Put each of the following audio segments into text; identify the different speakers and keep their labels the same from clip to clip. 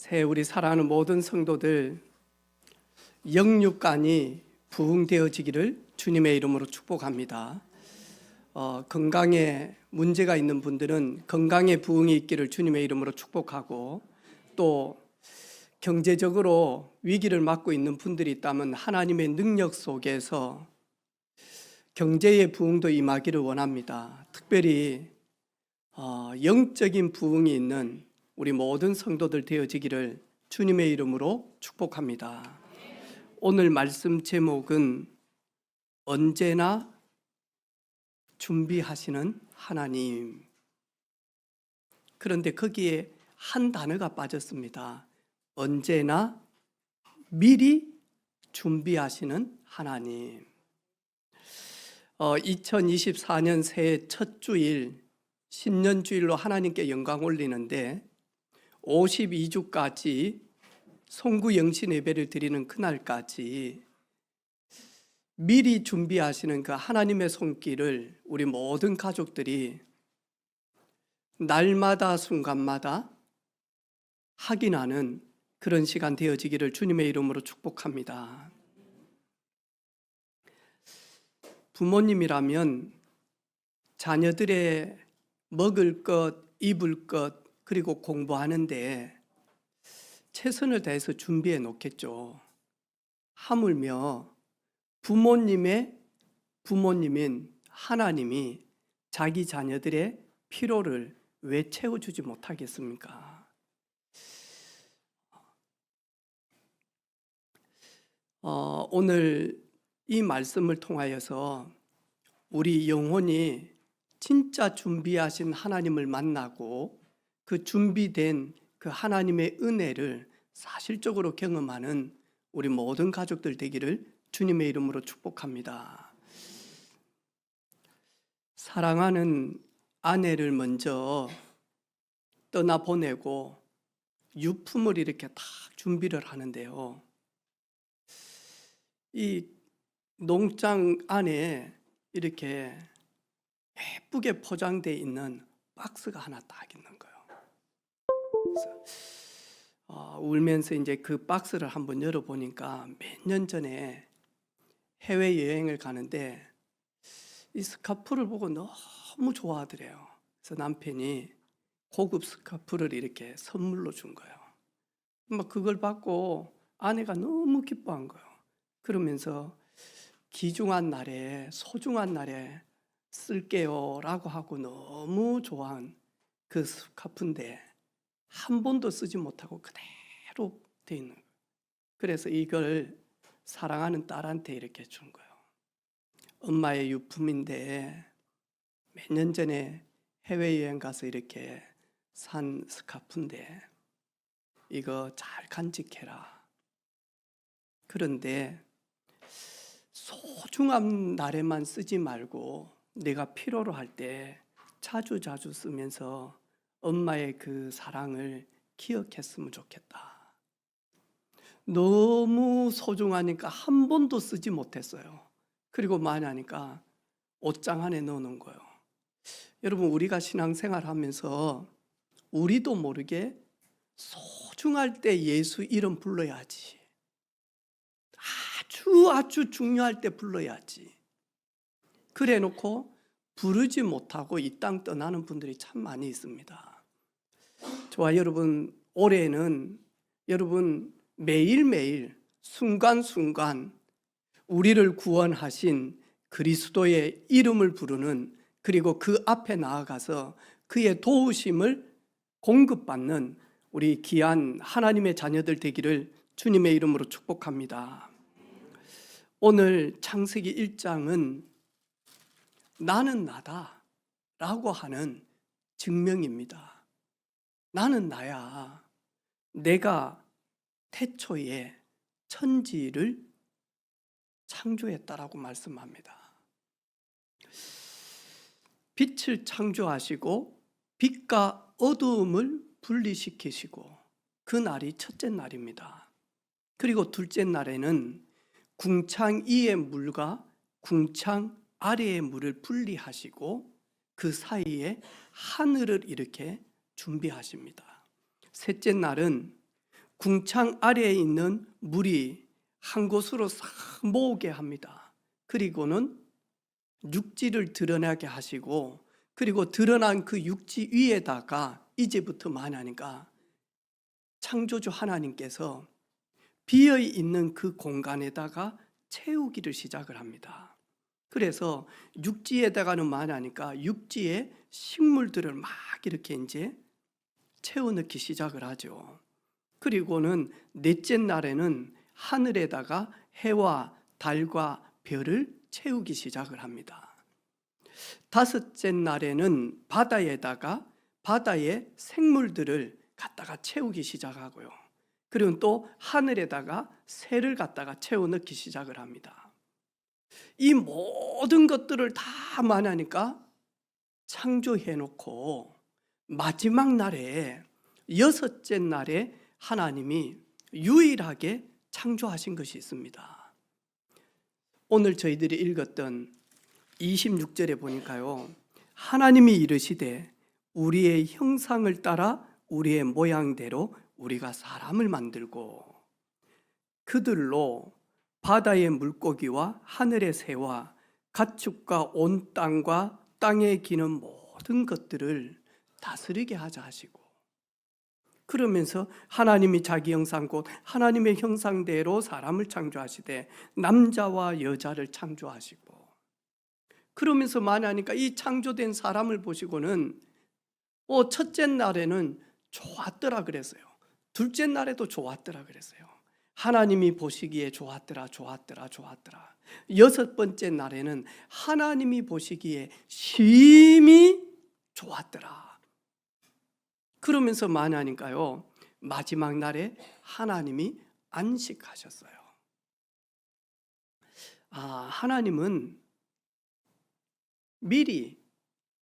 Speaker 1: 새해 우리 사랑하는 모든 성도들 영육간이 부흥되어지기를 주님의 이름으로 축복합니다. 건강에 문제가 있는 분들은 건강에 부흥이 있기를 주님의 이름으로 축복하고, 또 경제적으로 위기를 맞고 있는 분들이 있다면 하나님의 능력 속에서 경제의 부흥도 임하기를 원합니다. 특별히 영적인 부흥이 있는 우리 모든 성도들 되어지기를 주님의 이름으로 축복합니다. 오늘 말씀 제목은 언제나 준비하시는 하나님. 그런데 거기에 한 단어가 빠졌습니다. 언제나 미리 준비하시는 하나님. 2024년 새해 첫 주일 신년주일로 하나님께 영광 올리는데 52주까지 송구영신 예배를 드리는 그날까지 미리 준비하시는 그 하나님의 손길을 우리 모든 가족들이 날마다 순간마다 확인하는 그런 시간 되어지기를 주님의 이름으로 축복합니다. 부모님이라면 자녀들의 먹을 것, 입을 것, 그리고 공부하는데 최선을 다해서 준비해 놓겠죠. 하물며 부모님인 하나님이 자기 자녀들의 필요를 왜 채워주지 못하겠습니까? 오늘 이 말씀을 통하여서 우리 영혼이 진짜 준비하신 하나님을 만나고 그 준비된 그 하나님의 은혜를 사실적으로 경험하는 우리 모든 가족들 되기를 주님의 이름으로 축복합니다. 사랑하는 아내를 먼저 떠나보내고 유품을 이렇게 다 준비를 하는데요. 이 농장 안에 이렇게 예쁘게 포장되어 있는 박스가 하나 딱 있는 거예요. 그래서 울면서 이제 그 박스를 한번 열어보니까 몇 년 전에 해외여행을 가는데 이 스카프를 보고 너무 좋아하더래요. 그래서 남편이 고급 스카프를 이렇게 선물로 준 거예요. 막 그걸 받고 아내가 너무 기뻐한 거예요. 그러면서 귀중한 날에, 소중한 날에 쓸게요 라고 하고 너무 좋아한 그 스카프인데 한 번도 쓰지 못하고 그대로 돼 있는 거예요. 그래서 이걸 사랑하는 딸한테 이렇게 준 거예요. 엄마의 유품인데 몇 년 전에 해외여행 가서 이렇게 산 스카프인데 이거 잘 간직해라. 그런데 소중한 날에만 쓰지 말고 내가 필요로 할 때 자주 쓰면서 엄마의 그 사랑을 기억했으면 좋겠다. 너무 소중하니까 한 번도 쓰지 못했어요. 그리고 많이 하니까 옷장 안에 넣어놓은 거예요. 여러분, 우리가 신앙생활 하면서 우리도 모르게 소중할 때 예수 이름 불러야지. 아주 중요할 때 불러야지. 그래 놓고 부르지 못하고 이 땅 떠나는 분들이 참 많이 있습니다. 저와 여러분, 올해는 여러분 매일매일 순간순간 우리를 구원하신 그리스도의 이름을 부르는, 그리고 그 앞에 나아가서 그의 도우심을 공급받는 우리 귀한 하나님의 자녀들 되기를 주님의 이름으로 축복합니다. 오늘 창세기 1장은 나는 나다 라고 하는 증명입니다. 나는 나야. 내가 태초에 천지를 창조했다라고 말씀합니다. 빛을 창조하시고 빛과 어두움을 분리시키시고 그 날이 첫째 날입니다. 그리고 둘째 날에는 궁창 위의 물과 궁창 아래의 물을 분리하시고 그 사이에 하늘을 이렇게 준비하십니다. 셋째 날은 궁창 아래에 있는 물이 한 곳으로 싹 모으게 합니다. 그리고는 육지를 드러나게 하시고, 그리고 드러난 그 육지 위에다가 이제부터 만하니까 창조주 하나님께서 비어 있는 그 공간에다가 채우기를 시작을 합니다. 그래서 육지에다가는 만하니까 육지에 식물들을 막 이렇게 이제 채워넣기 시작을 하죠. 그리고는 넷째 날에는 하늘에다가 해와 달과 별을 채우기 시작을 합니다. 다섯째 날에는 바다에다가 바다의 생물들을 갖다가 채우기 시작하고요. 그리고 또 하늘에다가 새를 갖다가 채워 넣기 시작을 합니다. 이 모든 것들을 다 만하니까 창조해 놓고 마지막 날에 여섯째 날에 하나님이 유일하게 창조하신 것이 있습니다. 오늘 저희들이 읽었던 26절에 보니까요, 하나님이 이르시되 우리의 형상을 따라 우리의 모양대로 우리가 사람을 만들고 그들로 바다의 물고기와 하늘의 새와 가축과 온 땅과 땅에 기는 모든 것들을 다스리게 하자 하시고, 그러면서 하나님이 자기 형상 곧 하나님의 형상대로 사람을 창조하시되 남자와 여자를 창조하시고, 그러면서 말하니까 이 창조된 사람을 보시고는 첫째 날에는 좋았더라 그랬어요. 둘째 날에도 좋았더라 그랬어요. 하나님이 보시기에 좋았더라. 여섯 번째 날에는 하나님이 보시기에 심히 좋았더라. 그러면서 말하니까요, 마지막 날에 하나님이 안식하셨어요. 하나님은 미리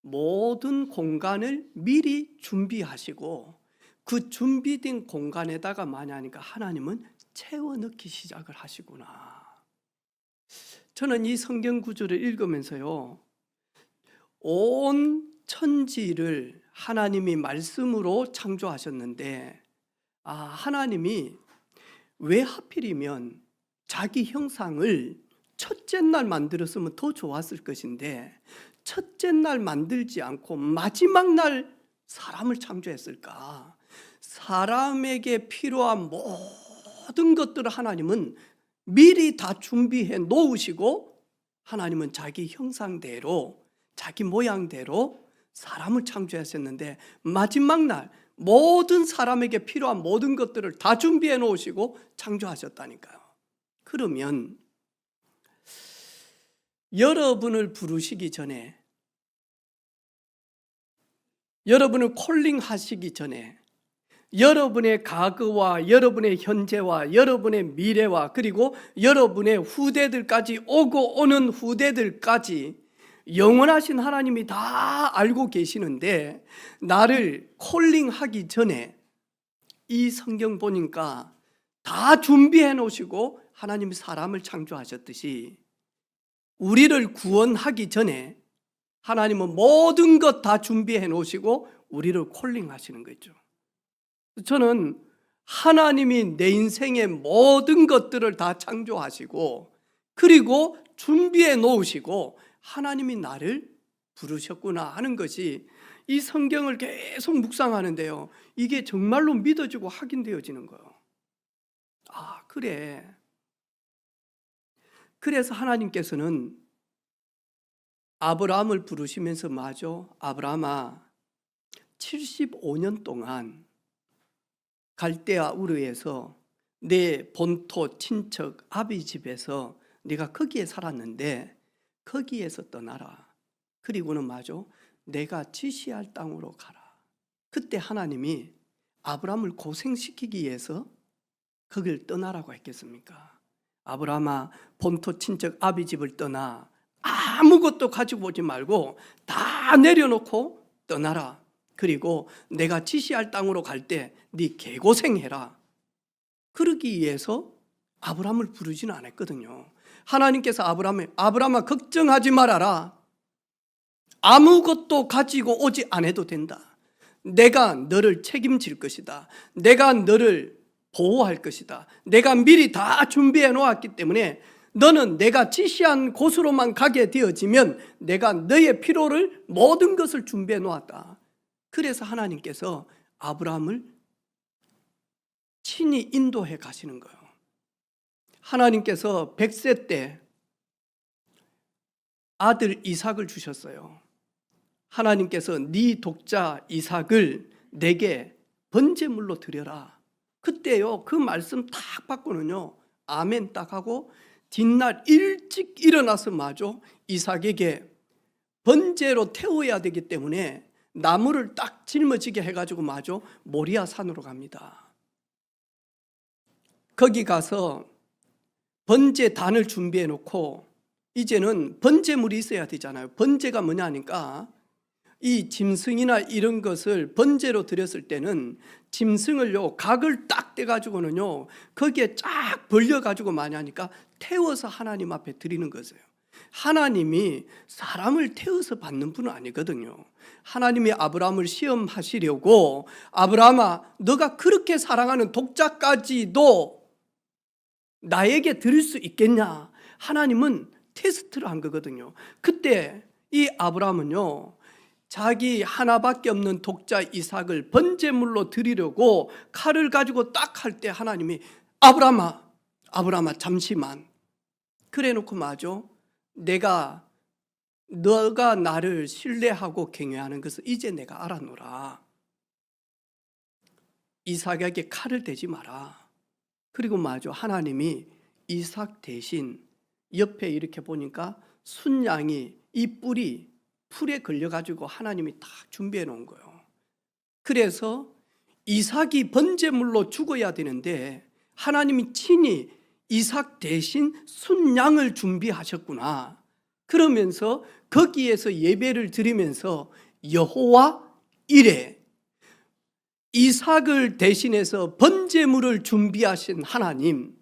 Speaker 1: 모든 공간을 미리 준비하시고 그 준비된 공간에다가 만약하니까 하나님은 채워 넣기 시작을 하시구나. 저는 이 성경 구절을 읽으면서요, 온 천지를 하나님이 말씀으로 창조하셨는데, 하나님이 왜 하필이면 자기 형상을 첫째 날 만들었으면 더 좋았을 것인데 첫째 날 만들지 않고 마지막 날 사람을 창조했을까? 사람에게 필요한 모든 것들을 하나님은 미리 다 준비해 놓으시고 하나님은 자기 형상대로 자기 모양대로 사람을 창조하셨는데 마지막 날 모든 사람에게 필요한 모든 것들을 다 준비해 놓으시고 창조하셨다니까요. 그러면 여러분을 부르시기 전에, 여러분을 콜링하시기 전에 여러분의 과거와 여러분의 현재와 여러분의 미래와 그리고 여러분의 후대들까지 오고 오는 후대들까지 영원하신 하나님이 다 알고 계시는데, 나를 콜링하기 전에 이 성경 보니까 다 준비해 놓으시고 하나님이 사람을 창조하셨듯이 우리를 구원하기 전에 하나님은 모든 것 다 준비해 놓으시고 우리를 콜링하시는 거죠. 저는 하나님이 내 인생의 모든 것들을 다 창조하시고 그리고 준비해 놓으시고 하나님이 나를 부르셨구나 하는 것이 이 성경을 계속 묵상하는데요, 이게 정말로 믿어지고 확인되어지는 거예요. 그래. 그래서 하나님께서는 아브라함을 부르시면서 아브라함아 75년 동안 갈대아 우르에서 내 본토 친척 아비 집에서 네가 거기에 살았는데 거기에서 떠나라. 그리고는 내가 지시할 땅으로 가라. 그때 하나님이 아브라함을 고생시키기 위해서 거길 떠나라고 했겠습니까? 아브라함아 본토 친척 아비 집을 떠나 아무것도 가지고 오지 말고 다 내려놓고 떠나라. 그리고 내가 지시할 땅으로 갈 때 네 개고생해라. 그러기 위해서 아브라함을 부르지는 않았거든요. 하나님께서 아브라함아 걱정하지 말아라. 아무것도 가지고 오지 않아도 된다. 내가 너를 책임질 것이다. 내가 너를 보호할 것이다. 내가 미리 다 준비해 놓았기 때문에 너는 내가 지시한 곳으로만 가게 되어지면 내가 너의 필요를 모든 것을 준비해 놓았다. 그래서 하나님께서 아브라함을 친히 인도해 가시는 거예요. 하나님께서 100세 때 아들 이삭을 주셨어요. 하나님께서 네 독자 이삭을 내게 번제물로 드려라. 그때요 그 말씀 딱 받고는요 아멘 딱 하고 뒷날 일찍 일어나서 마저 이삭에게 번제로 태워야 되기 때문에 나무를 딱 짊어지게 해가지고 마저 모리아 산으로 갑니다. 거기 가서 번제단을 준비해 놓고 이제는 번제물이 있어야 되잖아요. 번제가 뭐냐 하니까 이 짐승이나 이런 것을 번제로 드렸을 때는 짐승을요 각을 딱 떼가지고는요 거기에 쫙 벌려가지고 많이 하니까 태워서 하나님 앞에 드리는 거예요. 하나님이 사람을 태워서 받는 분은 아니거든요. 하나님이 아브라함을 시험하시려고 아브라함아 너가 그렇게 사랑하는 독자까지도 나에게 드릴 수 있겠냐, 하나님은 테스트를 한 거거든요. 그때 이 아브라함은요 자기 하나밖에 없는 독자 이삭을 번제물로 드리려고 칼을 가지고 딱 할 때 하나님이 아브라함아 잠시만, 그래 놓고 마저 너가 나를 신뢰하고 경외하는 것을 이제 내가 알아노라. 이삭에게 칼을 대지 마라. 그리고 마저 하나님이 이삭 대신 옆에 이렇게 보니까 순양이 이 풀에 걸려가지고 하나님이 다 준비해 놓은 거예요. 그래서 이삭이 번제물로 죽어야 되는데 하나님이 친히 이삭 대신 순양을 준비하셨구나. 그러면서 거기에서 예배를 드리면서 여호와 이레, 이삭을 대신해서 번제물을 준비하신 하나님,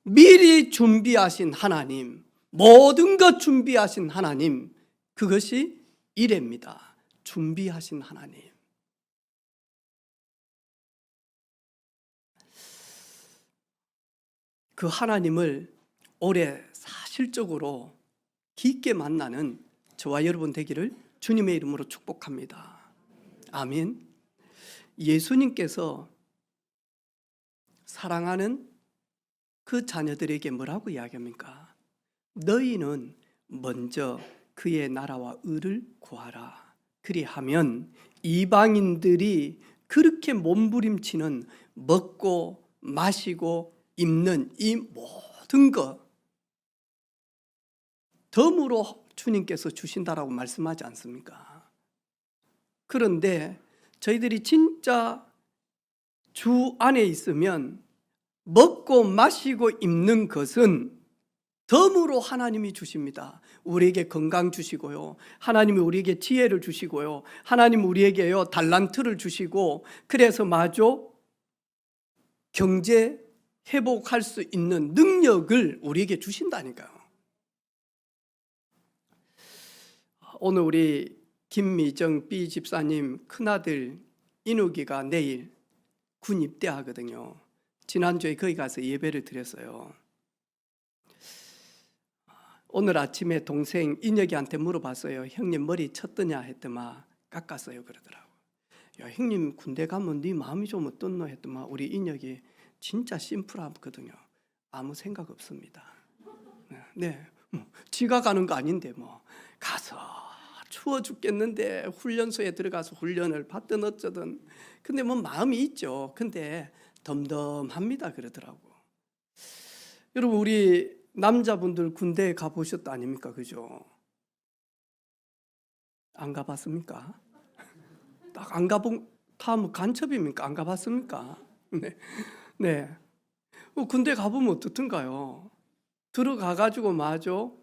Speaker 1: 미리 준비하신 하나님, 모든 것 준비하신 하나님, 그것이 이레입니다. 준비하신 하나님. 그 하나님을 올해 사실적으로 깊게 만나는 저와 여러분 되기를 주님의 이름으로 축복합니다. 아멘. 예수님께서 사랑하는 그 자녀들에게 뭐라고 이야기합니까? 너희는 먼저 그의 나라와 의를 구하라. 그리하면 이방인들이 그렇게 몸부림치는 먹고 마시고 입는 이 모든 것 덤으로 주님께서 주신다라고 말씀하지 않습니까? 그런데 저희들이 진짜 주 안에 있으면 먹고 마시고 입는 것은 덤으로 하나님이 주십니다. 우리에게 건강 주시고요, 하나님이 우리에게 지혜를 주시고요, 하나님 우리에게요 달란트를 주시고, 그래서 마저 경제 회복할 수 있는 능력을 우리에게 주신다니까요. 오늘 우리 김미정 B 집사님 큰아들 인욱이가 내일 군 입대하거든요. 지난주에 거기 가서 예배를 드렸어요. 오늘 아침에 동생 인혁이한테 물어봤어요. 형님 머리 쳤더냐 했더만 깎았어요 그러더라고. 야 형님 군대 가면 네 마음이 좀 어떻노 했더만 우리 인혁이 진짜 심플하거든요. 아무 생각 없습니다. 네, 지가 가는 거 아닌데 뭐 가서 추워 죽겠는데 훈련소에 들어가서 훈련을 받든 어쩌든 근데 뭐 마음이 있죠. 근데 덤덤합니다 그러더라고. 여러분 우리 남자분들 군대에 가보셨다 아닙니까? 그죠? 안 가봤습니까? 딱 안 가본 다음 간첩입니까? 안 가봤습니까? 네. 군대 가보면 어떻든가요? 들어가가지고 마저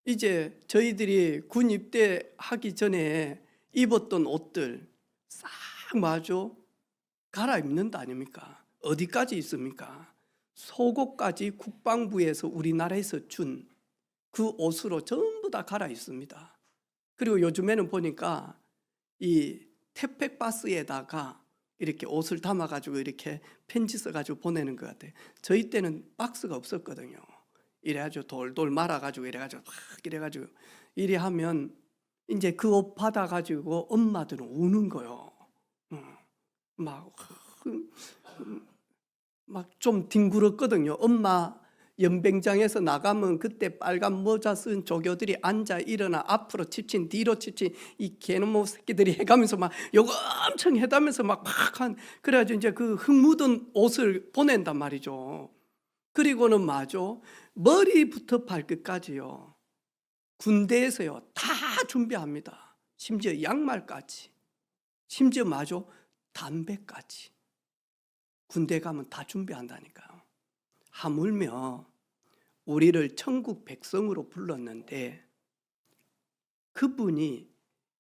Speaker 1: 이제 저희들이 군 입대하기 전에 입었던 옷들 싹 마저 갈아입는다 아닙니까? 어디까지 있습니까? 속옷까지 국방부에서 우리나라에서 준 그 옷으로 전부 다 갈아입습니다. 그리고 요즘에는 보니까 이 택배박스에다가 이렇게 옷을 담아가지고 이렇게 편지 써가지고 보내는 것 같아요. 저희 때는 박스가 없었거든요. 이래가지고 돌돌 말아가지고 이래가지고 막 이래가지고 이래 하면 이제 그 옷 받아가지고 엄마들은 우는 거요. 막 좀 뒹굴었거든요. 엄마 연병장에서 나가면 그때 빨간 모자 쓴 조교들이 앉아 일어나 앞으로 치친 뒤로 치친 이 개놈의 새끼들이 해가면서 막 요거 엄청 해다면서 막한 그래가지고 이제 그 흙 묻은 옷을 보낸단 말이죠. 그리고는 마죠 머리부터 발끝까지요. 군대에서요 다 준비합니다. 심지어 양말까지, 심지어 마죠 담배까지. 군대 가면 다 준비한다니까요. 하물며 우리를 천국 백성으로 불렀는데 그분이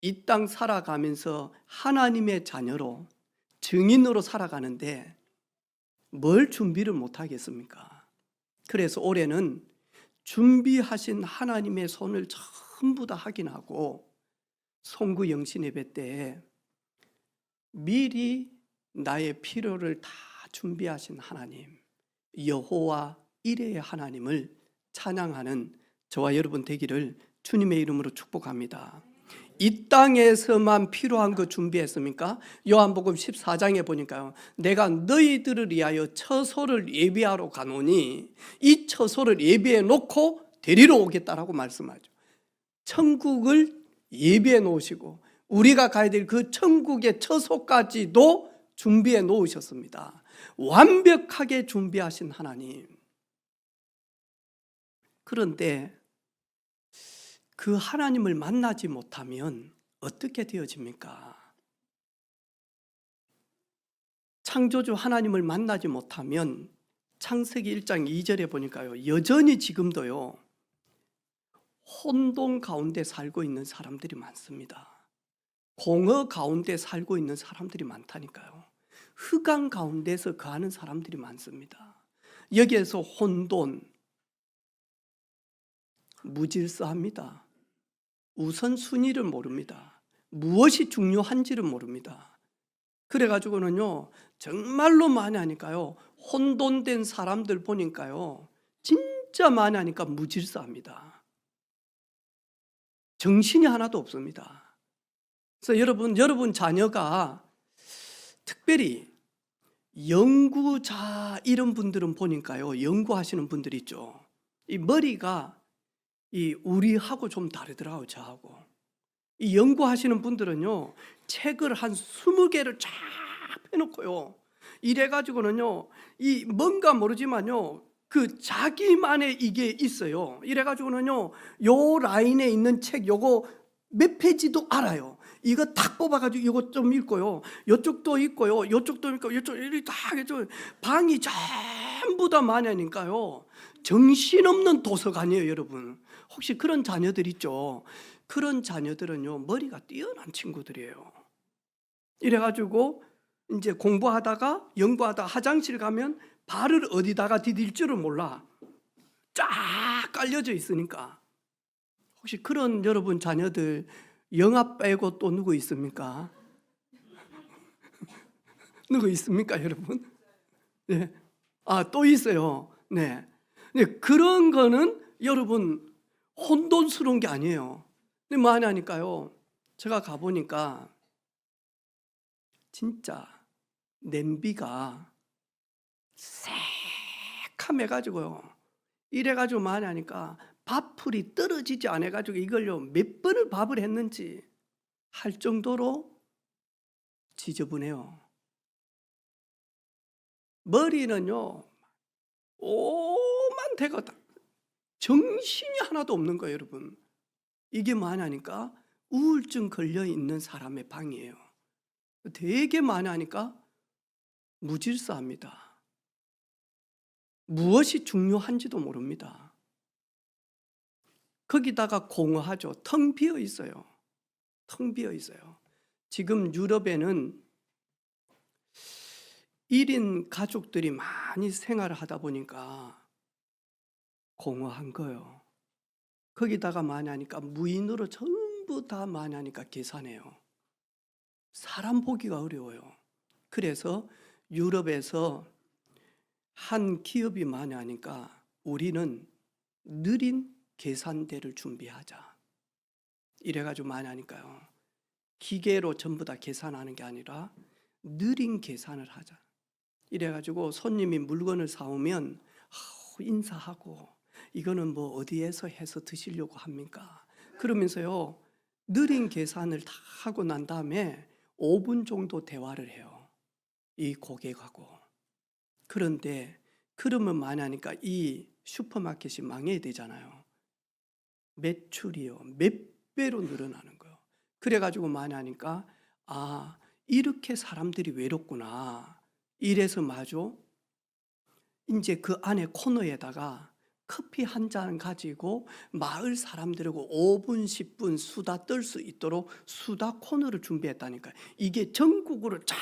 Speaker 1: 이 땅 살아가면서 하나님의 자녀로 증인으로 살아가는데 뭘 준비를 못 하겠습니까? 그래서 올해는 준비하신 하나님의 손을 전부 다 확인하고 송구 영신 예배 때 미리 나의 필요를 다 준비하신 하나님, 여호와 이레의 하나님을 찬양하는 저와 여러분 되기를 주님의 이름으로 축복합니다. 이 땅에서만 필요한 거 준비했습니까? 요한복음 14장에 보니까요, 내가 너희들을 위하여 처소를 예비하러 가노니 이 처소를 예비해 놓고 데리러 오겠다라고 말씀하죠. 천국을 예비해 놓으시고 우리가 가야 될 그 천국의 처소까지도 준비해 놓으셨습니다. 완벽하게 준비하신 하나님. 그런데 그 하나님을 만나지 못하면 어떻게 되어집니까? 창조주 하나님을 만나지 못하면 창세기 1장 2절에 보니까요, 여전히 지금도요 혼돈 가운데 살고 있는 사람들이 많습니다. 공허 가운데 살고 있는 사람들이 많다니까요. 흑암 가운데서 거하는 사람들이 많습니다. 여기에서 혼돈, 무질서합니다. 우선순위를 모릅니다. 무엇이 중요한지를 모릅니다. 그래가지고는요 정말로 많이 하니까요 혼돈된 사람들 보니까요 진짜 많이 하니까 무질서합니다. 정신이 하나도 없습니다. 그래서 여러분 자녀가 특별히 연구자 이런 분들은 보니까요, 연구하시는 분들 있죠. 이 머리가 우리하고 좀 다르더라고요, 저하고. 이 연구하시는 분들은요, 책을 한 20개를 쫙 펴놓고요, 이래가지고는요, 이 뭔가 모르지만요, 그 자기만의 이게 있어요. 이래가지고는요, 요 라인에 있는 책 요거 몇 페이지도 알아요. 이거 딱 뽑아가지고 이거 좀 읽고요, 요쪽도 있고요, 요쪽도 있고, 요쪽 이렇게 다 해줘. 방이 전부 다 많이 하니까요, 정신없는 도서관이에요, 여러분. 혹시 그런 자녀들 있죠? 그런 자녀들은요, 머리가 뛰어난 친구들이에요. 이래가지고 이제 공부하다가 연구하다 화장실 가면 발을 어디다가 디딜 줄을 몰라. 쫙 깔려져 있으니까. 혹시 그런 여러분 자녀들 영아 빼고 또 누구 있습니까? 누구 있습니까, 여러분? 네. 또 있어요. 네. 네. 그런 거는 여러분 혼돈스러운 게 아니에요. 근데 뭐 하냐니까요, 제가 가보니까 진짜 냄비가 새카매가지고요, 이래가지고 뭐 하냐니까 밥풀이 떨어지지 않아가지고 이걸요 몇 번을 밥을 했는지 할 정도로 지저분해요. 머리는요 오만 대가 정신이 하나도 없는 거예요, 여러분. 이게 뭐 하냐니까 우울증 걸려 있는 사람의 방이에요. 되게 많이 하니까 무질서합니다. 무엇이 중요한지도 모릅니다. 거기다가 공허하죠. 텅 비어 있어요. 텅 비어 있어요. 지금 유럽에는 1인 가족들이 많이 생활을 하다 보니까 공허한 거예요. 거기다가 많이 하니까 무인으로 전부 다 많이 하니까 계산해요. 사람 보기가 어려워요. 그래서 유럽에서 한 기업이 많이 하니까 우리는 느린 계산대를 준비하자. 이래가지고 많이 하니까요. 기계로 전부 다 계산하는 게 아니라 느린 계산을 하자. 이래가지고 손님이 물건을 사오면 인사하고 이거는 뭐 어디에서 해서 드시려고 합니까? 그러면서요 느린 계산을 다 하고 난 다음에 5분 정도 대화를 해요. 이 고객하고. 그런데 그러면 많이 하니까 이 슈퍼마켓이 망해야 되잖아요. 매출이요 몇 배로 늘어나는 거예요. 그래가지고 많이 하니까 아 이렇게 사람들이 외롭구나. 이래서 마저 이제 그 안에 코너에다가 커피 한 잔 가지고 마을 사람들하고 5분 10분 수다 떨 수 있도록 수다 코너를 준비했다니까요. 이게 전국으로 쫙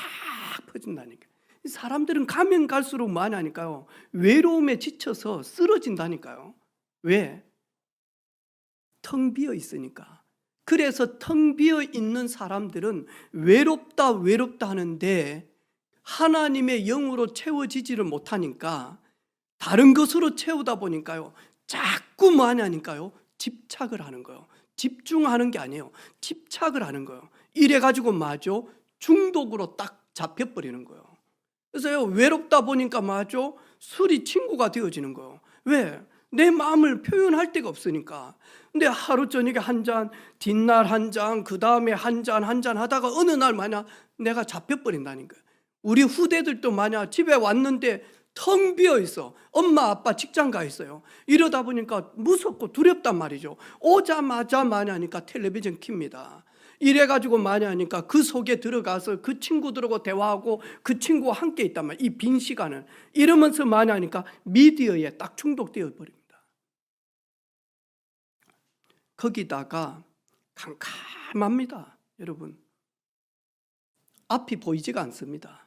Speaker 1: 퍼진다니까요. 사람들은 가면 갈수록 많이 하니까요. 외로움에 지쳐서 쓰러진다니까요. 왜? 텅 비어 있으니까. 그래서 텅 비어 있는 사람들은 외롭다 하는데 하나님의 영으로 채워지지를 못하니까 다른 것으로 채우다 보니까요 자꾸 많이 하니까요 집착을 하는 거예요. 집중하는 게 아니에요. 집착을 하는 거예요. 이래가지고 마저 중독으로 딱 잡혀버리는 거예요. 그래서요 외롭다 보니까 마저 술이 친구가 되어지는 거예요. 왜? 내 마음을 표현할 데가 없으니까. 근데 하루 저녁에 한 잔, 뒷날 한 잔, 그 다음에 한 잔 하다가 어느 날 마냥 내가 잡혀버린다니까요. 우리 후대들도 마냥 집에 왔는데 텅 비어 있어. 엄마 아빠 직장 가 있어요. 이러다 보니까 무섭고 두렵단 말이죠. 오자마자 많이 하니까 텔레비전 킵니다. 이래가지고 많이 하니까 그 속에 들어가서 그 친구들하고 대화하고 그 친구와 함께 있단 말이에요. 이 빈 시간을. 이러면서 많이 하니까 미디어에 딱 중독되어 버립니다. 거기다가 캄캄합니다. 여러분 앞이 보이지가 않습니다.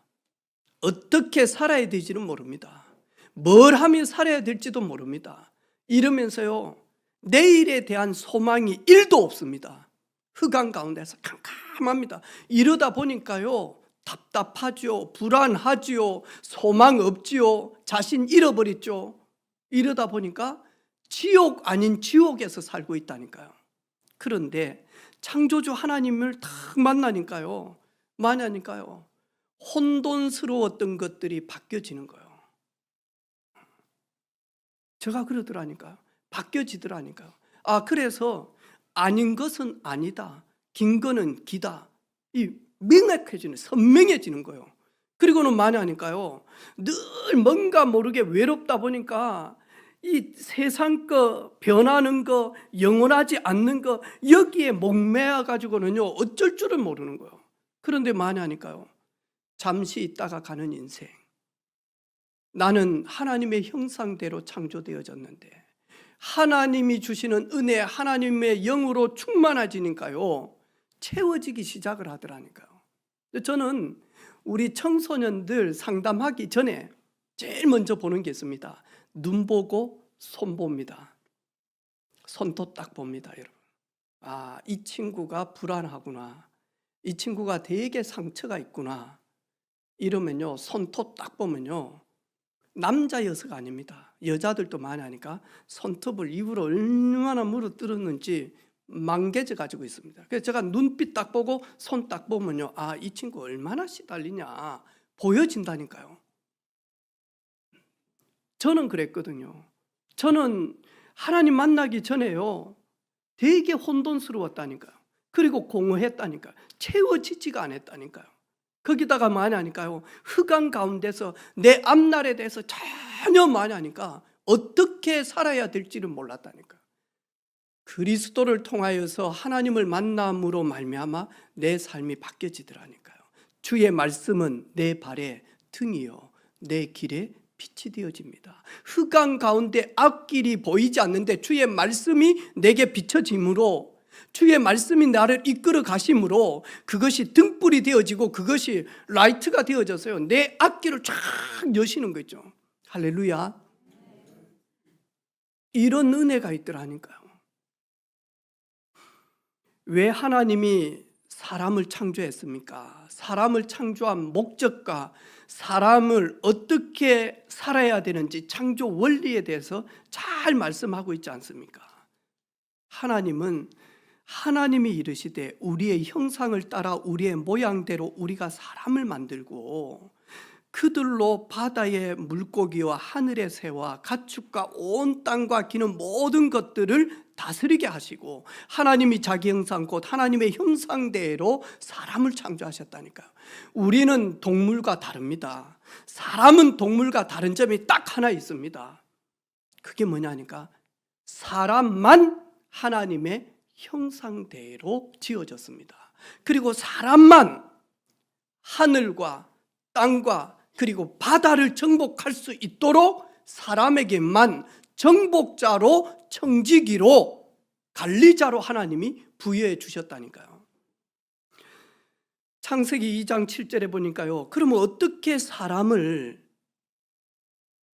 Speaker 1: 어떻게 살아야 될지는 모릅니다. 뭘 하면 살아야 될지도 모릅니다. 이러면서요 내일에 대한 소망이 1도 없습니다. 흑암 가운데서 캄캄합니다. 이러다 보니까요 답답하죠. 불안하죠. 소망 없지요. 자신 잃어버렸죠. 이러다 보니까 지옥 아닌 지옥에서 살고 있다니까요. 그런데 창조주 하나님을 딱 만나니까요 만나니까요 혼돈스러웠던 것들이 바뀌어지는 거예요. 제가 그러더라니까요. 바뀌어지더라니까요. 아 그래서 아닌 것은 아니다. 긴 거는 기다. 이 명확해지는 선명해지는 거예요. 그리고는 많이 하니까요. 늘 뭔가 모르게 외롭다 보니까 이 세상 거, 변하는 거, 영원하지 않는 거 여기에 목매어 가지고는요 어쩔 줄을 모르는 거예요. 그런데 많이 하니까요. 잠시 있다가 가는 인생. 나는 하나님의 형상대로 창조되어졌는데 하나님이 주시는 은혜, 하나님의 영으로 충만해지니까요 채워지기 시작을 하더라니까요. 저는 우리 청소년들 상담하기 전에 제일 먼저 보는 게 있습니다. 눈 보고 손 봅니다. 손도 딱 봅니다, 여러분. 아, 이 친구가 불안하구나. 이 친구가 되게 상처가 있구나. 이러면요 손톱 딱 보면요 남자여서가 아닙니다. 여자들도 많이 하니까 손톱을 입으로 얼마나 물어뜯었는지 망개져 가지고 있습니다. 그래서 제가 눈빛 딱 보고 손 딱 보면요 아, 이 친구 얼마나 시달리냐 보여진다니까요. 저는 그랬거든요. 저는 하나님 만나기 전에요 되게 혼돈스러웠다니까요. 그리고 공허했다니까요. 채워지지가 않았다니까요. 거기다가 많이 하니까요 흑암 가운데서 내 앞날에 대해서 전혀 많이 하니까 어떻게 살아야 될지를 몰랐다니까요. 그리스도를 통하여서 하나님을 만남으로 말미암아 내 삶이 바뀌어지더라니까요. 주의 말씀은 내 발의 등이요 내 길에 빛이 되어집니다. 흑암 가운데 앞길이 보이지 않는데 주의 말씀이 내게 비춰짐으로 주의 말씀이 나를 이끌어 가심으로 그것이 등불이 되어지고 그것이 라이트가 되어져서요 내 앞길을 쫙 여시는 거죠. 할렐루야. 이런 은혜가 있더라니까요. 왜 하나님이 사람을 창조했습니까? 사람을 창조한 목적과 사람을 어떻게 살아야 되는지 창조 원리에 대해서 잘 말씀하고 있지 않습니까? 하나님은 하나님이 이르시되 우리의 형상을 따라 우리의 모양대로 우리가 사람을 만들고 그들로 바다의 물고기와 하늘의 새와 가축과 온 땅과 기는 모든 것들을 다스리게 하시고 하나님이 자기 형상 곧 하나님의 형상대로 사람을 창조하셨다니까요. 우리는 동물과 다릅니다. 사람은 동물과 다른 점이 딱 하나 있습니다. 그게 뭐냐니까 사람만 하나님의 형상대로 지어졌습니다. 그리고 사람만 하늘과 땅과 그리고 바다를 정복할 수 있도록 사람에게만 정복자로 청지기로 관리자로 하나님이 부여해 주셨다니까요. 창세기 2장 7절에 보니까요. 그러면 어떻게 사람을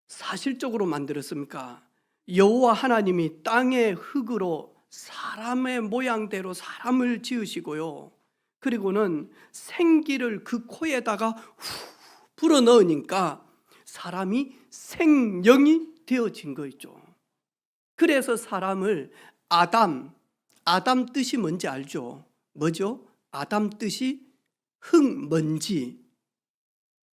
Speaker 1: 사실적으로 만들었습니까? 여호와 하나님이 땅의 흙으로 사람의 모양대로 사람을 지으시고요. 그리고는 생기를 그 코에다가 후 불어넣으니까 사람이 생명이 되어진 거 있죠. 그래서 사람을 아담 뜻이 뭔지 알죠? 뭐죠? 아담 뜻이 흙, 먼지.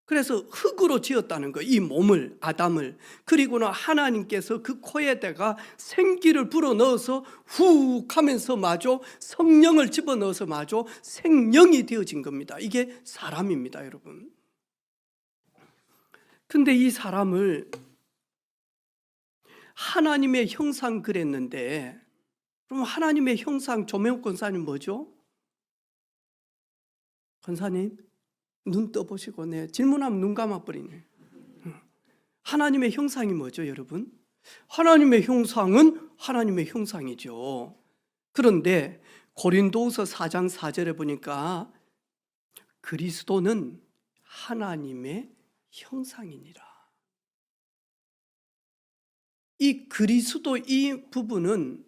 Speaker 1: 그래서 흙으로 지었다는 거예요. 이 몸을, 아담을. 그리고는 하나님께서 그 코에다가 생기를 불어넣어서 훅 하면서 마저 성령을 집어넣어서 마저 생명이 되어진 겁니다. 이게 사람입니다, 여러분. 근데 이 사람을 하나님의 형상 그랬는데, 그럼 하나님의 형상, 조명욱 권사님 뭐죠? 권사님 눈 떠보시고 질문하면 눈 감아버리네. 하나님의 형상이 뭐죠, 여러분? 하나님의 형상은 하나님의 형상이죠. 그런데 고린도후서 4장 4절에 보니까 그리스도는 하나님의 형상이니라. 이 그리스도 이 부분은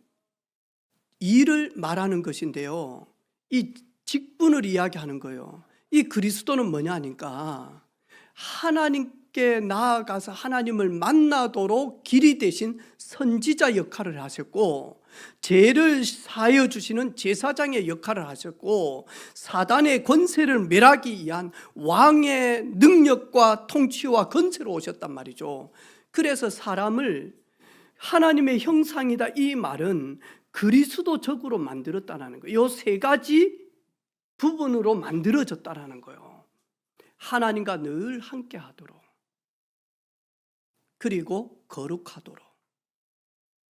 Speaker 1: 이를 말하는 것인데요. 이 직분을 이야기하는 거예요. 이 그리스도는 뭐냐 하니까 하나님께 나아가서 하나님을 만나도록 길이 되신 선지자 역할을 하셨고 죄를 사하여 주시는 제사장의 역할을 하셨고 사단의 권세를 멸하기 위한 왕의 능력과 통치와 권세로 오셨단 말이죠. 그래서 사람을 하나님의 형상이다 이 말은 그리스도적으로 만들었다는 거예요. 이 세 가지 부분으로 만들어졌다는 거예요. 하나님과 늘 함께 하도록, 그리고 거룩하도록,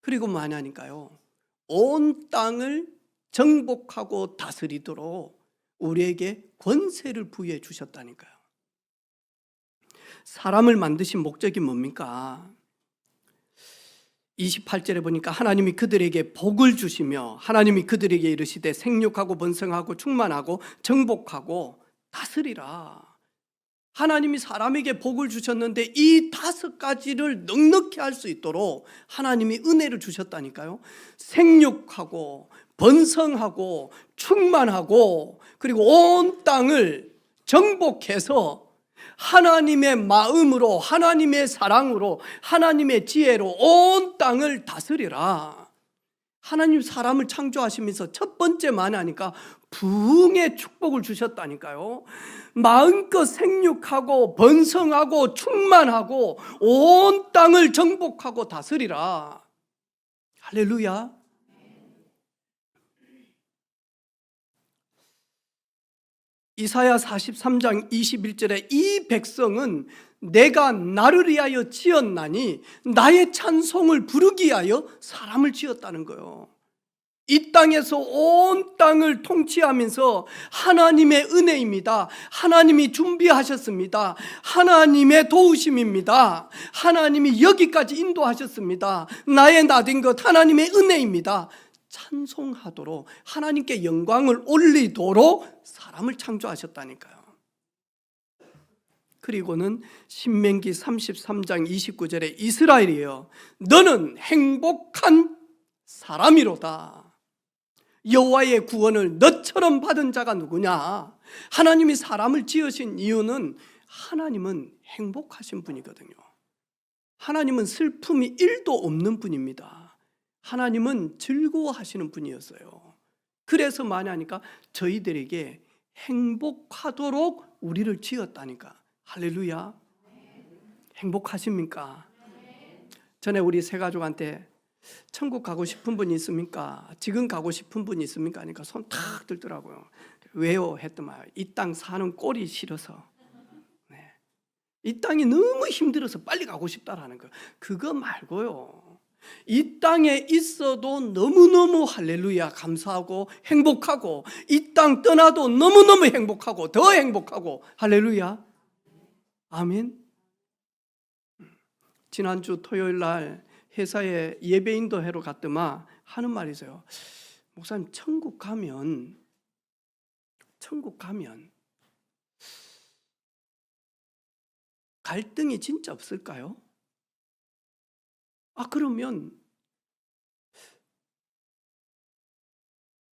Speaker 1: 그리고 뭐하냐니까요, 온 땅을 정복하고 다스리도록 우리에게 권세를 부여해 주셨다니까요. 사람을 만드신 목적이 뭡니까? 28절에 보니까 하나님이 그들에게 복을 주시며 하나님이 그들에게 이르시되 생육하고 번성하고 충만하고 정복하고 다스리라. 하나님이 사람에게 복을 주셨는데 이 5가지를 넉넉히 할 수 있도록 하나님이 은혜를 주셨다니까요. 생육하고 번성하고 충만하고 그리고 온 땅을 정복해서 하나님의 마음으로 하나님의 사랑으로 하나님의 지혜로 온 땅을 다스리라. 하나님 사람을 창조하시면서 첫 번째만 하니까 부흥의 축복을 주셨다니까요. 마음껏 생육하고 번성하고 충만하고 온 땅을 정복하고 다스리라. 할렐루야. 이사야 43장 21절에 이 백성은 내가 나를 위하여 지었나니 나의 찬송을 부르기 위하여 사람을 지었다는 거예요. 이 땅에서 온 땅을 통치하면서 하나님의 은혜입니다. 하나님이 준비하셨습니다. 하나님의 도우심입니다. 하나님이 여기까지 인도하셨습니다. 나의 나된 것 하나님의 은혜입니다. 찬송하도록 하나님께 영광을 올리도록 사람을 창조하셨다니까요. 그리고는 신명기 33장 29절에 이스라엘이여 너는 행복한 사람이로다. 여호와의 구원을 너처럼 받은 자가 누구냐? 하나님이 사람을 지으신 이유는 하나님은 행복하신 분이거든요. 하나님은 슬픔이 1도 없는 분입니다. 하나님은 즐거워하시는 분이었어요. 그래서 뭐냐니까 저희들에게 행복하도록 우리를 지었다니까. 할렐루야. 행복하십니까? 전에 우리 세 가족한테 천국 가고 싶은 분 있습니까? 지금 가고 싶은 분 있습니까? 하니까 손 탁 들더라고요. 왜요? 했더만 이 땅 사는 꼴이 싫어서. 네. 이 땅이 너무 힘들어서 빨리 가고 싶다라는 거. 그거 말고요. 이 땅에 있어도 너무너무 할렐루야 감사하고 행복하고, 이 땅 떠나도 너무너무 행복하고 더 행복하고 할렐루야. 아멘. 지난주 토요일 날 회사에 예배 인도회로 갔더만 하는 말이 있어요. 목사님, 천국 가면 갈등이 진짜 없을까요? 그러면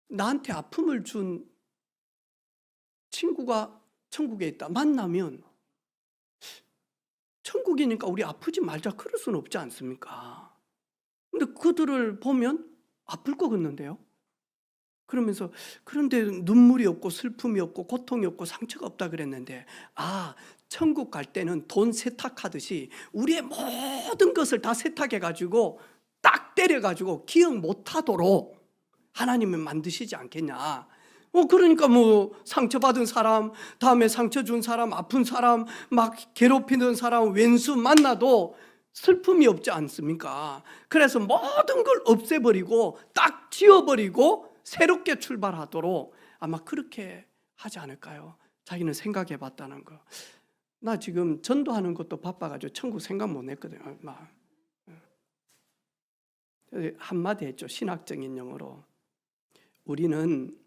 Speaker 1: 나한테 아픔을 준 친구가 천국에 있다. 만나면 천국이니까 우리 아프지 말자 그럴 수는 없지 않습니까? 근데 그들을 보면 아플 것 같는데요. 그러면서 그런데 눈물이 없고 슬픔이 없고 고통이 없고 상처가 없다 그랬는데, 천국 갈 때는 돈 세탁하듯이 우리의 모든 것을 다 세탁해가지고 딱 때려가지고 기억 못하도록 하나님은 만드시지 않겠냐. 그러니까 상처받은 사람, 다음에 상처 준 사람, 아픈 사람, 막 괴롭히는 사람, 왼수 만나도 슬픔이 없지 않습니까? 그래서 모든 걸 없애버리고 딱 지워버리고 새롭게 출발하도록 아마 그렇게 하지 않을까요? 자기는 생각해 봤다는 거. 나 지금 전도하는 것도 바빠가지고 천국 생각 못 했거든요. 한마디 했죠. 신학적인 용어로. 우리는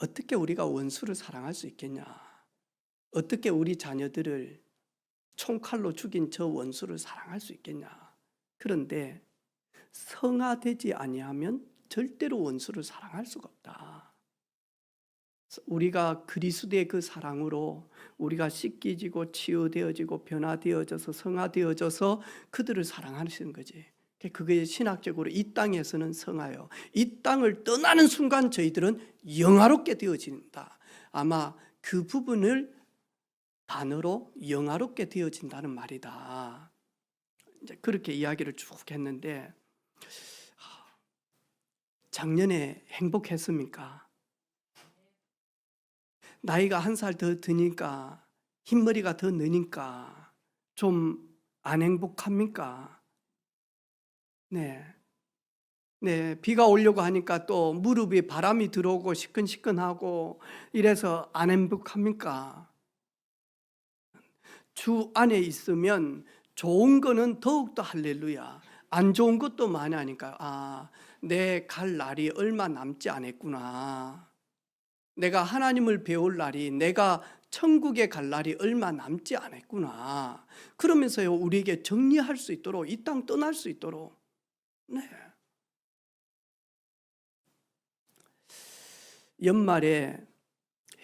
Speaker 1: 어떻게 우리가 원수를 사랑할 수 있겠냐? 어떻게 우리 자녀들을 총칼로 죽인 저 원수를 사랑할 수 있겠냐? 그런데 성화되지 아니하면 절대로 원수를 사랑할 수가 없다. 우리가 그리스도의 그 사랑으로 우리가 씻기지고 치유되어지고 변화되어져서 성화되어져서 그들을 사랑하시는 거지. 그게 신학적으로 이 땅에서는 성화요. 이 땅을 떠나는 순간 저희들은 영화롭게 되어진다. 아마 그 부분을 단어로 영화롭게 되어진다는 말이다. 이제 그렇게 이야기를 쭉 했는데, 작년에 행복했습니까? 나이가 1살 더 드니까, 흰머리가 더 느니까 좀 안 행복합니까? 네, 비가 오려고 하니까 또 무릎에 바람이 들어오고 시큰시큰하고 이래서 안 행복합니까? 주 안에 있으면 좋은 거는 더욱더 할렐루야. 안 좋은 것도 많이 하니까 내 갈 날이 얼마 남지 않았구나. 내가 하나님을 배울 날이, 내가 천국에 갈 날이 얼마 남지 않았구나. 그러면서요, 우리에게 정리할 수 있도록, 이 땅 떠날 수 있도록. 네. 연말에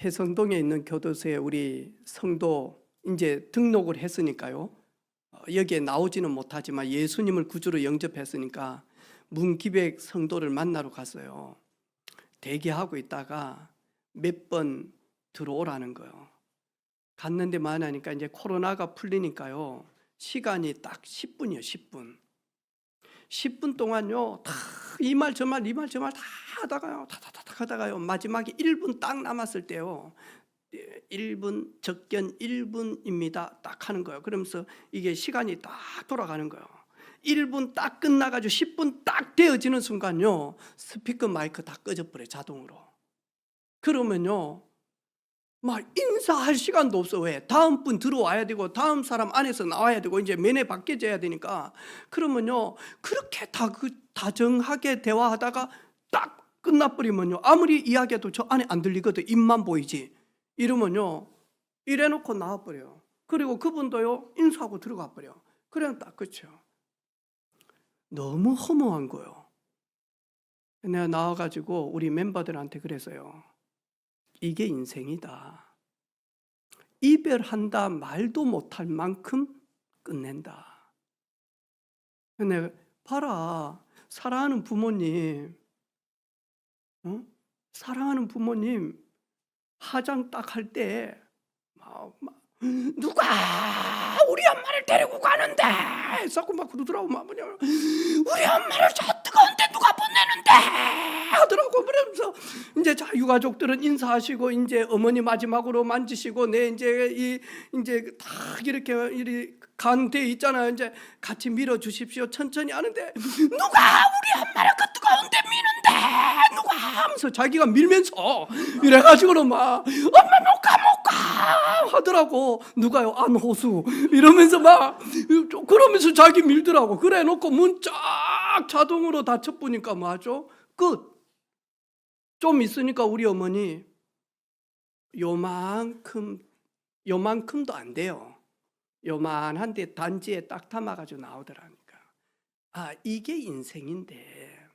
Speaker 1: 해성동에 있는 교도소에 우리 성도 이제 등록을 했으니까요. 여기에 나오지는 못하지만 예수님을 구주로 영접했으니까 문기백 성도를 만나러 갔어요. 대기하고 있다가 몇 번 들어오라는 거예요. 갔는데 만나니까 이제 코로나가 풀리니까요. 시간이 딱 10분이요, 10분. 10분 동안요, 다 이 말 저 말 다 하다가요, 다다다닥 하다가요, 마지막에 1분 딱 남았을 때요, 1분, 적견 1분입니다 딱 하는 거예요. 그러면서 이게 시간이 딱 돌아가는 거예요. 1분 딱 끝나가지고 10분 딱 되어지는 순간요, 스피커 마이크 다 꺼져버려요, 자동으로. 그러면요, 막 인사할 시간도 없어. 왜? 다음 분 들어와야 되고 다음 사람 안에서 나와야 되고 이제 면회 바뀌어져야 되니까. 그러면요, 그렇게 다정하게 대화하다가 딱 끝나버리면요, 아무리 이야기해도 저 안에 안 들리거든. 입만 보이지. 이러면요, 이래놓고 나와버려요. 그리고 그분도요, 인사하고 들어가 버려. 그냥 딱 끝이요. 너무 허무한 거예요. 내가 나와가지고 우리 멤버들한테 그래서요. 이게 인생이다. 이별한다 말도 못할 만큼 끝낸다. 근데 봐라, 사랑하는 부모님, 사랑하는 부모님 화장 딱 할 때 누가 우리 엄마를 데리고 가는데 자꾸 막 그러더라고. 막 뭐냐면 우리 엄마를 저 뜨거운데 누가 보내는데 하더라고. 그러면서 이제 자 유가족들은 인사하시고 이제 어머니 마지막으로 만지시고 내 이제 이제 딱 이렇게 간 데 있잖아요. 이제 같이 밀어 주십시오. 천천히 하는데 누가 우리 엄마를 그 뜨거운데 미는데 누가 하면서 자기가 밀면서 이래가지고는 막 엄마 못 가 하더라고. 누가요? 안호수 이러면서 막 그러면서 자기 밀더라고. 그래 놓고 문 쫙 자동으로 닫혀보니까 뭐하죠? 끝. 좀 있으니까 우리 어머니 요만큼도 안 돼요. 요만한데 단지에 딱 담아가지고 나오더라니까. 아, 이게 인생인데.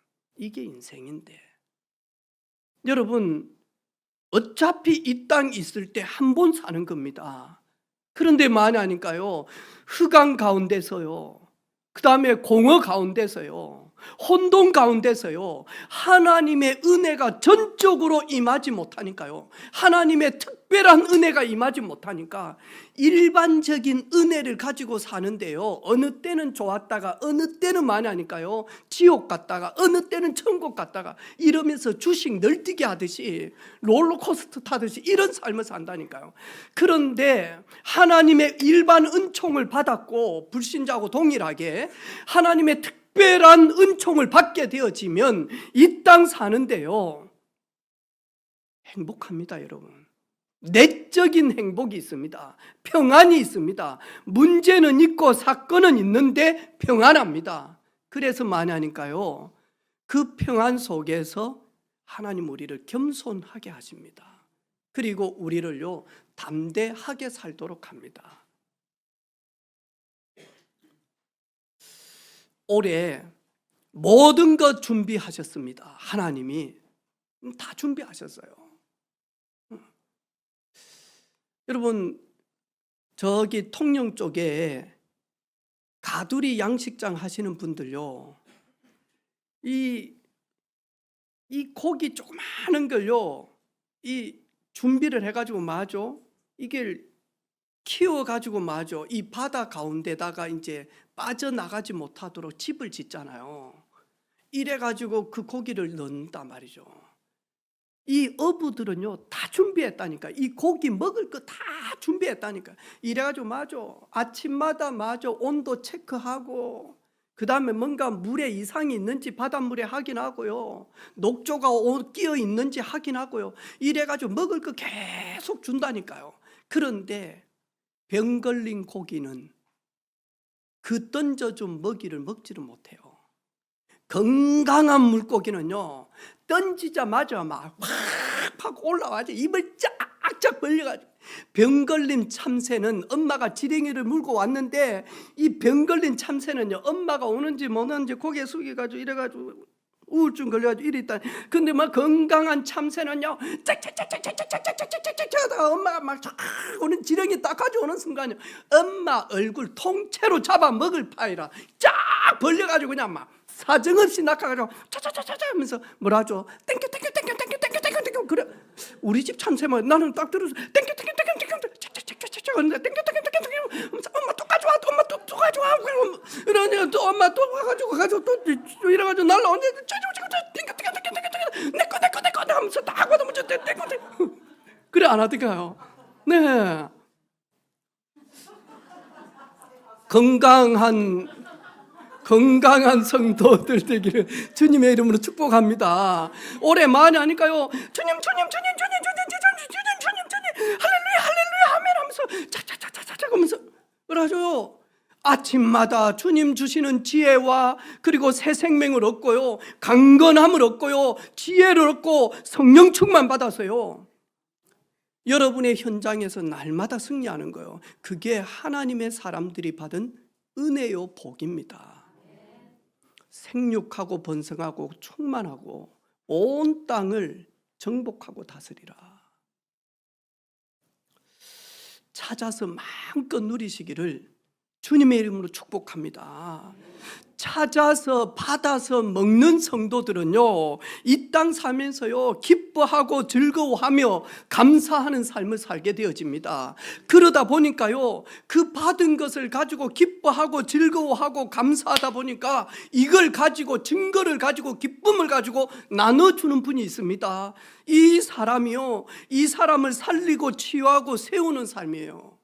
Speaker 1: 여러분, 어차피 이 땅 있을 때 한 번 사는 겁니다. 그런데 만약니까요, 흑암 가운데서요, 그 다음에 공허 가운데서요, 혼돈 가운데서요, 하나님의 은혜가 전적으로 임하지 못하니까요, 하나님의 특별한 은혜가 임하지 못하니까 일반적인 은혜를 가지고 사는데요, 어느 때는 좋았다가 어느 때는 만약니까요, 지옥 갔다가 어느 때는 천국 갔다가 이러면서 주식 널뛰기 하듯이 롤러코스터 타듯이 이런 삶을 산다니까요. 그런데 하나님의 일반 은총을 받았고 불신자하고 동일하게 하나님의 특별한 은총을 받게 되어지면 이 땅 사는데요, 행복합니다. 여러분, 내적인 행복이 있습니다. 평안이 있습니다. 문제는 있고 사건은 있는데 평안합니다. 그래서 만약니까요, 그 평안 속에서 하나님 우리를 겸손하게 하십니다. 그리고 우리를요 담대하게 살도록 합니다. 올해 모든 것 준비하셨습니다. 하나님이 다 준비하셨어요. 여러분, 저기 통영 쪽에 가두리 양식장 하시는 분들요, 이 고기 조그마한 걸요, 이 준비를 해가지고 마죠, 이게 키워가지고 마죠, 이 바다 가운데다가 이제 빠져나가지 못하도록 집을 짓잖아요. 이래가지고 그 고기를 넣는단 말이죠. 이 어부들은요 다 준비했다니까. 이 고기 먹을 거 다 준비했다니까. 이래가지고 마죠, 아침마다 마죠, 온도 체크하고, 그 다음에 뭔가 물에 이상이 있는지 바닷물에 확인하고요, 녹조가 끼어 있는지 확인하고요, 이래가지고 먹을 거 계속 준다니까요. 그런데 병 걸린 고기는 그 던져준 먹이를 먹지를 못해요. 건강한 물고기는요 던지자마자 막 확 올라와서 입을 쫙쫙 벌려가지고, 병 걸린 참새는 엄마가 지렁이를 물고 왔는데 이 병 걸린 참새는요 엄마가 오는지 못 오는지 고개 숙여가지고 이래가지고 우울증 걸려가지고 이래 있다. 근데 막 건강한 참새는요 짝짝짝짝짝짝짝짝짝짝짝 하다가 엄마가 막 오는 지렁이 딱 가져오는 순간요 엄마 얼굴 통째로 잡아 먹을 파이라 쫙 벌려가지고 그냥 막 사정없이 낚아가지고 차차차차차 하면서 뭐라죠? 땡겨 그래. 우리 집 참새만 나는 딱 들어서 땡겨 차차차차차차 하는데 땡겨 엄마 또 가져와, 엄마 또 가져와 이러니까 또 엄마 또 와가지고 또 이래가지고 날라오는데 땡겨 내꺼 하면서 다 하고도 먼저 땡겨 그래 안 하던가요? 네, 건강한 성도들 되기를 주님의 이름으로 축복합니다. 올해 많이 하니까요, 주님 할렐루야 아멘 하면서 차차차차차 하면서 그러죠. 아침마다 주님 주시는 지혜와 그리고 새 생명을 얻고요, 강건함을 얻고요, 지혜를 얻고 성령 충만 받아서요 여러분의 현장에서 날마다 승리하는 거예요. 그게 하나님의 사람들이 받은 은혜요 복입니다. 생육하고 번성하고 충만하고 온 땅을 정복하고 다스리라. 찾아서 마음껏 누리시기를 주님의 이름으로 축복합니다. 찾아서 받아서 먹는 성도들은요, 이 땅 살면서요 기뻐하고 즐거워하며 감사하는 삶을 살게 되어집니다. 그러다 보니까요, 그 받은 것을 가지고 기뻐하고 즐거워하고 감사하다 보니까 이걸 가지고, 증거를 가지고, 기쁨을 가지고 나눠주는 분이 있습니다. 이 사람이요, 이 사람을 살리고 치유하고 세우는 삶이에요.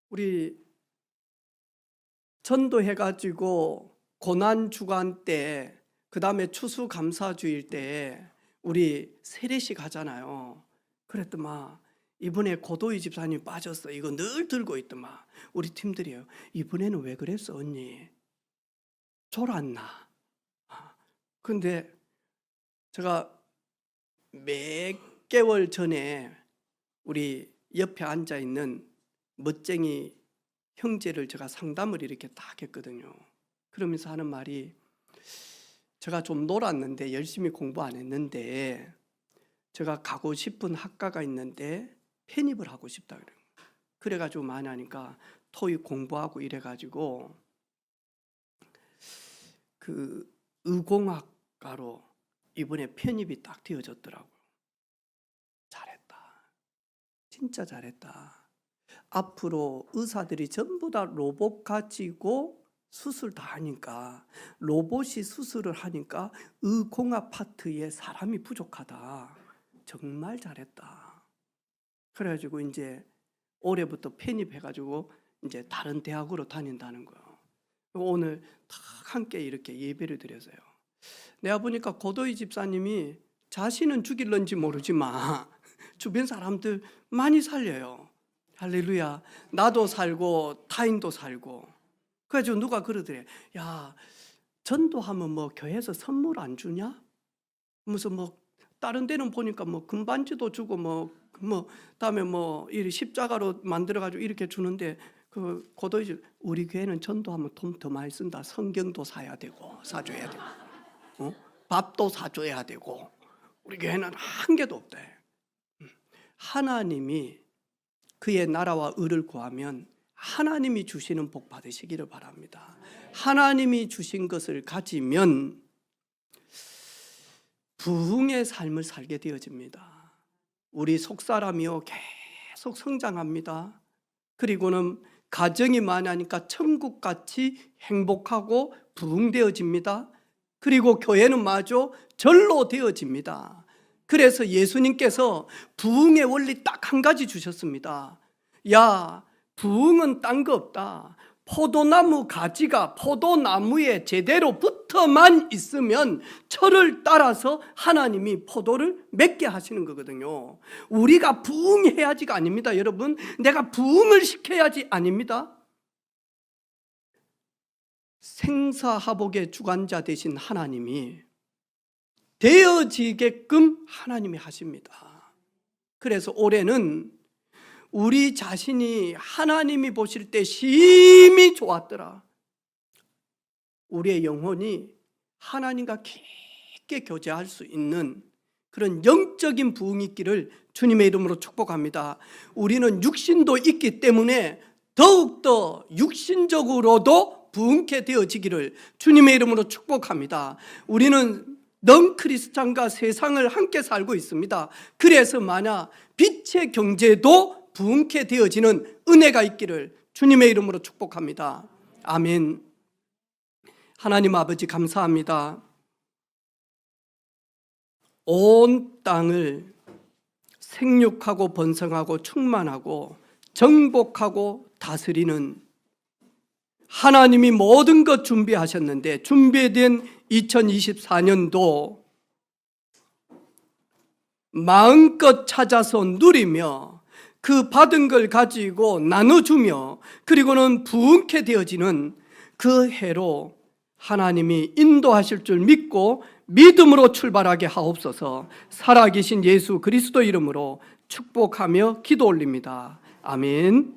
Speaker 1: 우리 전도해가지고 고난주간 때, 그 다음에 추수감사주일 때 우리 세례식 하잖아요. 그랬더만 이번에 고도희 집사님이 빠졌어. 이거 늘 들고 있더만 우리 팀들이요, 이번에는 왜 그랬어 언니? 졸았나? 근데 제가 몇 개월 전에 우리 옆에 앉아있는 멋쟁이 형제를 제가 상담을 이렇게 딱 했거든요. 그러면서 하는 말이, 제가 좀 놀았는데 열심히 공부 안 했는데 제가 가고 싶은 학과가 있는데 편입을 하고 싶다 그래요. 그래가지고 많이 하니까 토익 공부하고 이래가지고 그 의공학과로 이번에 편입이 딱 되어졌더라고요. 잘했다. 진짜 잘했다. 앞으로 의사들이 전부 다 로봇 가지고 수술 다 하니까, 로봇이 수술을 하니까 의공학 파트에 사람이 부족하다. 정말 잘했다. 그래가지고 이제 올해부터 편입해가지고 이제 다른 대학으로 다닌다는 거예요. 오늘 다 함께 이렇게 예배를 드려서요. 내가 보니까 고도희 집사님이 자신은 죽일런지 모르지만 주변 사람들 많이 살려요. 할렐루야. 나도 살고 타인도 살고. 그래가지고 누가 그러더래. 야, 전도하면 뭐 교회에서 선물 안 주냐? 무슨 뭐 다른 데는 보니까 뭐 금반지도 주고 뭐 다음에 뭐 이 십자가로 만들어가지고 이렇게 주는데, 그 고도희 우리 교회는 전도하면 돈 더 많이 쓴다. 성경도 사야 되고 사줘야 되고, 밥도 사줘야 되고, 우리 교회는 한 개도 없대. 하나님이 그의 나라와 의를 구하면 하나님이 주시는 복 받으시기를 바랍니다. 하나님이 주신 것을 가지면 부흥의 삶을 살게 되어집니다. 우리 속사람이요 계속 성장합니다. 그리고는 가정이 많으니까 천국같이 행복하고 부흥되어집니다. 그리고 교회는 마저 절로 되어집니다. 그래서 예수님께서 부흥의 원리 딱 한 가지 주셨습니다. 야, 부흥은 딴 거 없다. 포도나무 가지가 포도나무에 제대로 붙어만 있으면 철을 따라서 하나님이 포도를 맺게 하시는 거거든요. 우리가 부흥해야지가 아닙니다. 여러분, 내가 부흥을 시켜야지 아닙니다. 생사하복의 주관자 되신 하나님이 되어지게끔 하나님이 하십니다. 그래서 올해는 우리 자신이 하나님이 보실 때 심히 좋았더라. 우리의 영혼이 하나님과 깊게 교제할 수 있는 그런 영적인 부흥이 있기를 주님의 이름으로 축복합니다. 우리는 육신도 있기 때문에 더욱더 육신적으로도 부흥케 되어지기를 주님의 이름으로 축복합니다. 우리는 넌 크리스찬과 세상을 함께 살고 있습니다. 그래서 만약 빛의 경제도 부흥케 되어지는 은혜가 있기를 주님의 이름으로 축복합니다. 아멘. 하나님 아버지 감사합니다. 온 땅을 생육하고 번성하고 충만하고 정복하고 다스리는 하나님이 모든 것 준비하셨는데, 준비된 2024년도 마음껏 찾아서 누리며 그 받은 걸 가지고 나눠주며 그리고는 부흥케 되어지는 그 해로 하나님이 인도하실 줄 믿고 믿음으로 출발하게 하옵소서. 살아계신 예수 그리스도 이름으로 축복하며 기도 올립니다. 아멘.